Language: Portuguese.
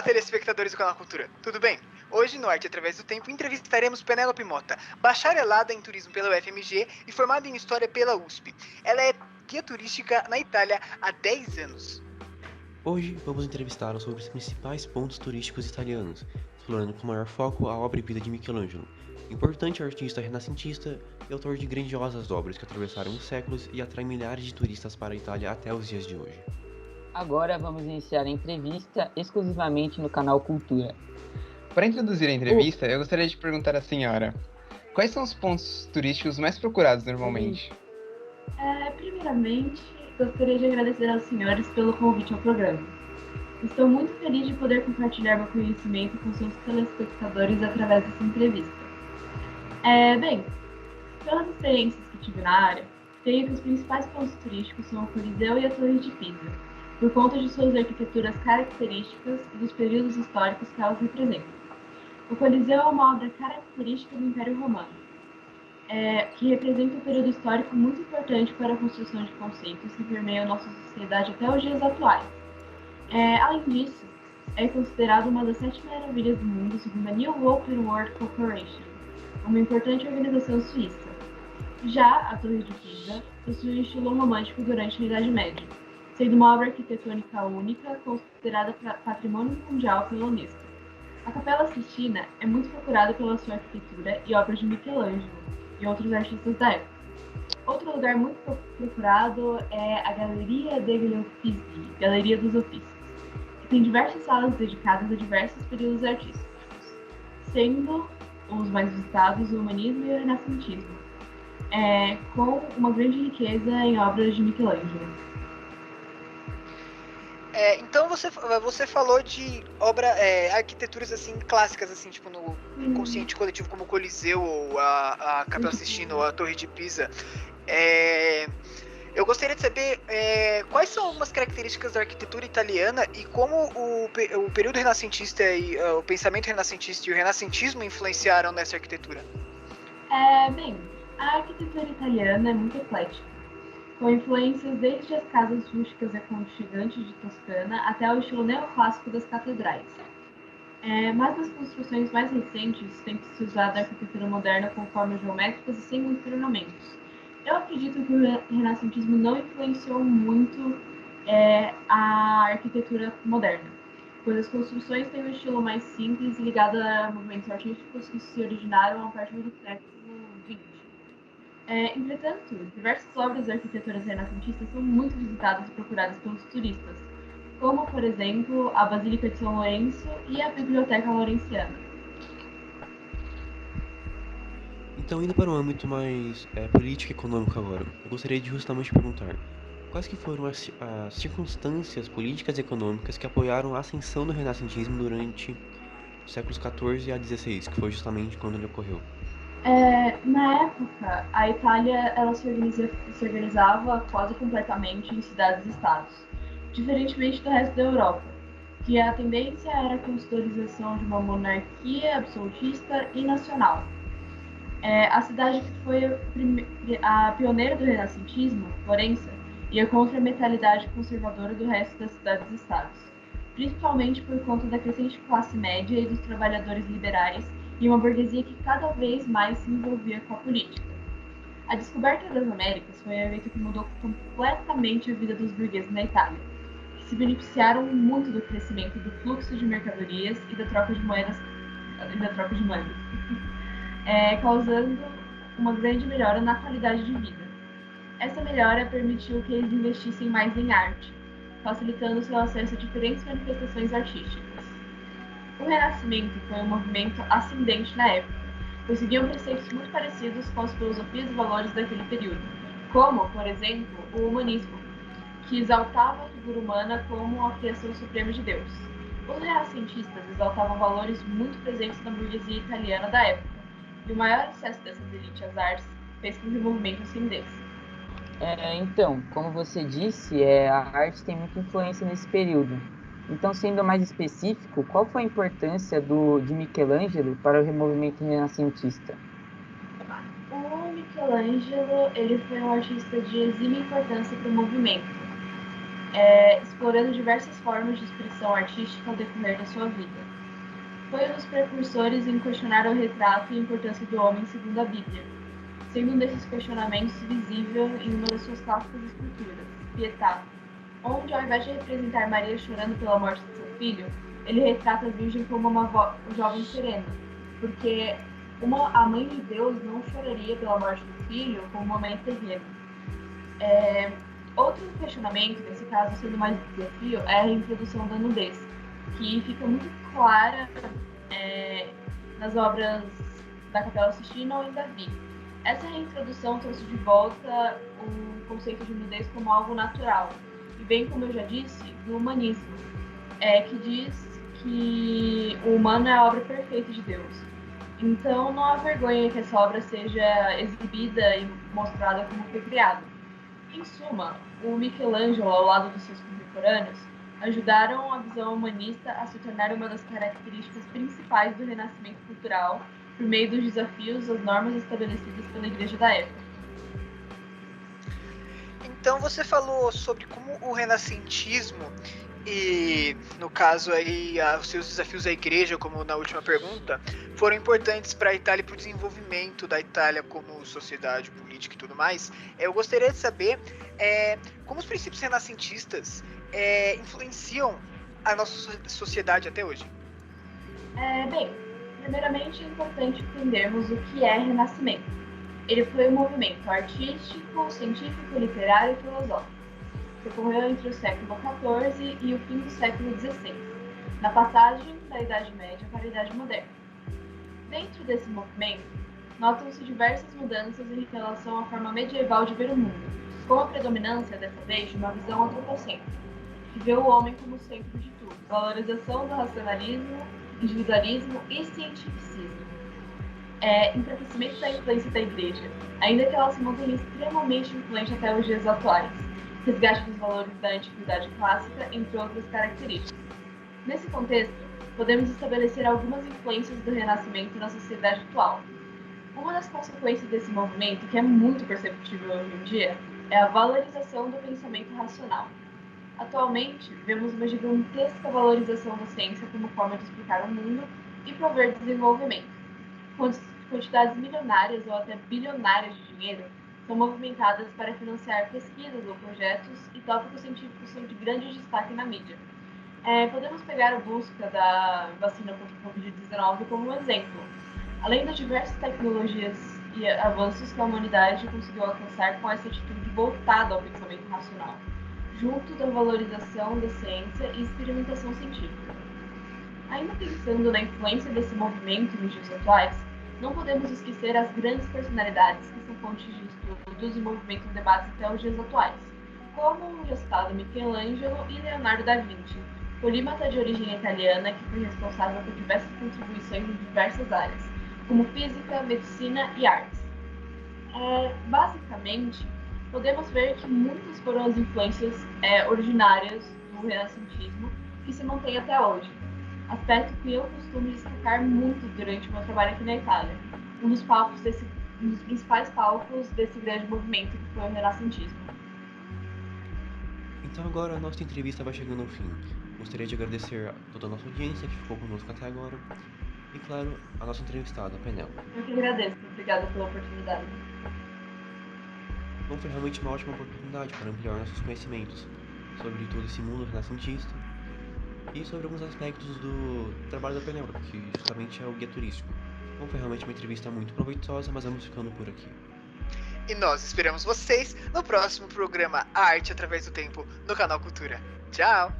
telespectadores do Canal Cultura, tudo bem? Hoje, no Arte Através do Tempo, entrevistaremos Penélope Mota, bacharelada em turismo pela UFMG e formada em História pela USP. Ela é guia turística na Itália há 10 anos. Hoje vamos entrevistá-la sobre os principais pontos turísticos italianos, explorando com maior foco a obra e vida de Michelangelo, importante artista renascentista e autor de grandiosas obras que atravessaram os séculos e atraem milhares de turistas para a Itália até os dias de hoje. Agora vamos iniciar a entrevista exclusivamente no canal Cultura. Para introduzir a entrevista, eu gostaria de perguntar à senhora: quais são os pontos turísticos mais procurados normalmente? Primeiramente, gostaria de agradecer aos senhores pelo convite ao programa. Estou muito feliz de poder compartilhar meu conhecimento com seus telespectadores através dessa entrevista. Pelas experiências que tive na área, creio que os principais pontos turísticos são o Coliseu e a Torre de Pisa, por conta de suas arquiteturas características e dos períodos históricos que elas representam. O Coliseu é uma obra característica do Império Romano, que representa um período histórico muito importante para a construção de conceitos que permeiam nossa sociedade até os dias atuais. Além disso, é considerado uma das 7 maravilhas do mundo segundo a New Open World Corporation, uma importante organização suíça. Já a Torre de Pisa possui um estilo romântico durante a Idade Média, sendo uma obra arquitetônica única considerada patrimônio mundial pela Unesco. A Capela Sistina é muito procurada pela sua arquitetura e obras de Michelangelo e outros artistas da época. Outro lugar muito procurado é a Galeria degli Uffizi, Galeria dos Ofícios, que tem diversas salas dedicadas a diversos períodos artísticos, sendo os mais visitados o humanismo e o renascentismo, com uma grande riqueza em obras de Michelangelo. Então você falou de arquiteturas assim clássicas, assim, tipo no inconsciente coletivo, como o Coliseu, ou a Capela Sistina, ou a Torre de Pisa. Eu gostaria de saber quais são algumas características da arquitetura italiana e como o período renascentista e o pensamento renascentista e o renascentismo influenciaram nessa arquitetura. A arquitetura italiana é muito eclética, com influências desde as casas rústicas e aconchegantes de Toscana até o estilo neoclássico das catedrais. Mas nas construções mais recentes tem-se usado a arquitetura moderna com formas geométricas e sem muitos ornamentos. Eu acredito que o renascentismo não influenciou muito a arquitetura moderna, pois as construções têm um estilo mais simples ligado a movimentos artísticos que se originaram a partir do século XX. Entretanto, diversas obras arquiteturas renascentistas são muito visitadas e procuradas pelos turistas, como, por exemplo, a Basílica de São Lourenço e a Biblioteca Laurenciana. Então, indo para um âmbito mais político e econômico agora, eu gostaria de justamente perguntar: quais que foram as circunstâncias políticas e econômicas que apoiaram a ascensão do renascentismo durante os séculos XIV a XVI, que foi justamente quando ele ocorreu? Na época, a Itália se organizava quase completamente em cidades-estados, diferentemente do resto da Europa, que a tendência era a consolidação de uma monarquia absolutista e nacional. A cidade que foi a pioneira do renascentismo, Florença, ia contra a mentalidade conservadora do resto das cidades-estados, principalmente por conta da crescente classe média e dos trabalhadores liberais e uma burguesia que cada vez mais se envolvia com a política. A descoberta das Américas foi um evento que mudou completamente a vida dos burgueses na Itália, que se beneficiaram muito do crescimento do fluxo de mercadorias e da troca de moedas, causando uma grande melhora na qualidade de vida. Essa melhora permitiu que eles investissem mais em arte, facilitando seu acesso a diferentes manifestações artísticas. O Renascimento foi um movimento ascendente na época, pois seguiam preceitos muito parecidos com as filosofias e valores daquele período, como, por exemplo, o humanismo, que exaltava a figura humana como a criação suprema de Deus. Os renascentistas exaltavam valores muito presentes na burguesia italiana da época, e o maior acesso dessas elites às artes fez com que o movimento ascendesse. Então, como você disse, a arte tem muita influência nesse período. Então, sendo mais específico, qual foi a importância de Michelangelo para o movimento renascentista? O Michelangelo ele foi um artista de exímia importância para o movimento. explorando diversas formas de expressão artística ao decorrer da sua vida. Foi um dos precursores em questionar o retrato e a importância do homem segundo a Bíblia, sendo um desses questionamentos visível em uma das suas clássicas esculturas, Pietà, onde, ao invés de representar Maria chorando pela morte de seu filho, ele retrata a Virgem como uma jovem serena, porque a mãe de Deus não choraria pela morte do filho como uma mãe terrena. Outro questionamento, nesse caso sendo mais desafio, é a reintrodução da nudez, que fica muito clara nas obras da Capela Sistina ou em Davi. Essa reintrodução trouxe de volta o conceito de nudez como algo natural, e bem como eu já disse, do humanismo, que diz que o humano é a obra perfeita de Deus. Então não há vergonha que essa obra seja exibida e mostrada como foi criada. Em suma, o Michelangelo, ao lado dos seus contemporâneos, ajudaram a visão humanista a se tornar uma das características principais do renascimento cultural, por meio dos desafios às normas estabelecidas pela Igreja da época. Então você falou sobre como o renascentismo e, no caso aí, os seus desafios à Igreja, como na última pergunta, foram importantes para a Itália e para o desenvolvimento da Itália como sociedade, política e tudo mais. Eu gostaria de saber como os princípios renascentistas influenciam a nossa sociedade até hoje. Bem, primeiramente é importante entendermos o que é Renascimento. Ele foi um movimento artístico, científico, literário e filosófico, que ocorreu entre o século XIV e o fim do século XVI, na passagem da Idade Média para a Idade Moderna. Dentro desse movimento, notam-se diversas mudanças em relação à forma medieval de ver o mundo, com a predominância, dessa vez, de uma visão antropocêntrica, que vê o homem como centro de tudo, valorização do racionalismo, individualismo e cientificismo. Enfraquecimento da influência da Igreja, ainda que ela se mantenha extremamente influente até os dias atuais, resgate dos valores da antiguidade clássica, entre outras características. Nesse contexto, podemos estabelecer algumas influências do Renascimento na sociedade atual. Uma das consequências desse movimento, que é muito perceptível hoje em dia, é a valorização do pensamento racional. Atualmente, vemos uma gigantesca valorização da ciência como forma de explicar o mundo e prover desenvolvimento. Quantidades milionárias ou até bilionárias de dinheiro são movimentadas para financiar pesquisas ou projetos, e tópicos científicos são de grande destaque na mídia. Podemos pegar a busca da vacina contra o Covid-19 como um exemplo. Além das diversas tecnologias e avanços que a humanidade conseguiu alcançar com essa atitude voltada ao pensamento racional, junto da valorização da ciência e experimentação científica. Ainda pensando na influência desse movimento nos dias atuais, não podemos esquecer as grandes personalidades que são fontes de estudos e movimentam debates até os dias atuais, como o já citado Michelangelo e Leonardo da Vinci, polímata de origem italiana que foi responsável por diversas contribuições em diversas áreas, como física, medicina e artes. Basicamente, podemos ver que muitas foram as influências originárias do renascentismo que se mantém até hoje, aspecto que eu costumo destacar muito durante o meu trabalho aqui na Itália, um dos principais palcos desse grande movimento que foi o renascentismo. Então agora a nossa entrevista vai chegando ao fim. Gostaria de agradecer a toda a nossa audiência que ficou conosco até agora e, claro, a nossa entrevistada, a Penélope. Eu que agradeço, obrigada pela oportunidade. Bom, foi realmente uma ótima oportunidade para ampliar nossos conhecimentos sobre todo esse mundo renascentista e sobre alguns aspectos do trabalho da Penélope, que justamente é o guia turístico. Bom, foi realmente uma entrevista muito proveitosa, mas vamos ficando por aqui. E nós esperamos vocês no próximo programa A Arte Através do Tempo, no canal Cultura. Tchau!